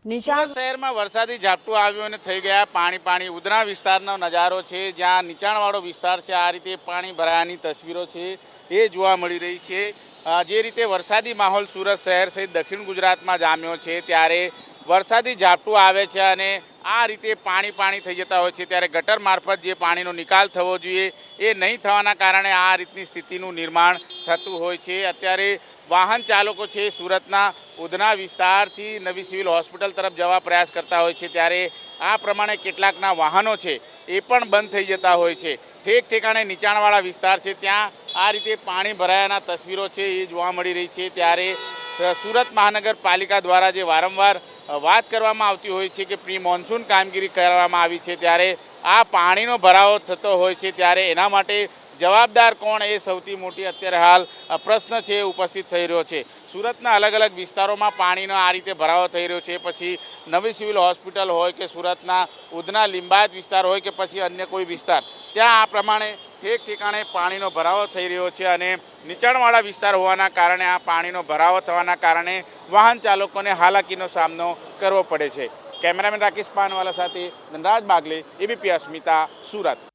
સુરત શહેરમાં વરસાદી ઝાપટું આવ્યું અને થઈ ગયા પાણી ઉધના વિસ્તારનો નજારો છે, જ્યાં નીચાણવાળો વિસ્તાર છે, આ રીતે પાણી ભરાયાની તસવીરો છે એ જોવા મળી રહી છે। જે રીતે વરસાદી માહોલ સુરત શહેર સહિત દક્ષિણ ગુજરાતમાં જામ્યો છે, ત્યારે વરસાદી ઝાપટું આવે છે અને આ રીતે પાણી થઈ જતા હોય છે, ત્યારે ગટર મારફત જે પાણીનો નિકાલ થવો જોઈએ એ નહીં થવાના કારણે આ રીતની સ્થિતિનું નિર્માણ થતું હોય છે। અત્યારે વાહન ચાલકો છે સુરતના ઉધના વિસ્તારથી નવી સિવિલ હોસ્પિટલ તરફ જવા પ્રયાસ કરતા હોય છે, ત્યારે આ પ્રમાણે કેટલાકના વાહનો છે એ પણ બંધ થઈ જતા હોય છે। ઠેક ઠેકાણે નીચાણવાળા વિસ્તાર છે ત્યાં આ રીતે પાણી ભરાયાના તસવીરો છે એ જોવા મળી રહી છે। ત્યારે સુરત મહાનગરપાલિકા દ્વારા જે વારંવાર વાત કરવામાં આવતી હોય છે કે પ્રી મોન્સૂન કામગીરી કરવામાં આવી છે, ત્યારે આ પાણીનો ભરાવો થતો હોય છે, ત્યારે એના માટે જવાબદાર કોણ એ સૌથી મોટી અત્યારે હાલ પ્રશ્ન છે ઉપસ્થિત થઈ રહ્યો છે। સુરતના અલગ અલગ વિસ્તારોમાં પાણીનો આ રીતે ભરાવો થઈ રહ્યો છે, પછી નવી સિવિલ હોસ્પિટલ હોય કે સુરતના ઉધના લિંબાયત વિસ્તાર હોય કે પછી અન્ય કોઈ વિસ્તાર, ત્યાં આ પ્રમાણે ઠેક ઠેકાણે પાણીનો ભરાવો થઈ રહ્યો છે અને નીચાણવાળા વિસ્તાર હોવાના કારણે આ પાણીનો ભરાવો થવાના કારણે વાહન ચાલકોને હાલાકીનો સામનો કરવો પડે છે। કેમેરામેન રાકેશ પાનવાલા સાથે ધનરાજ બાગલે, એબીપી અસ્મિતા, સુરત।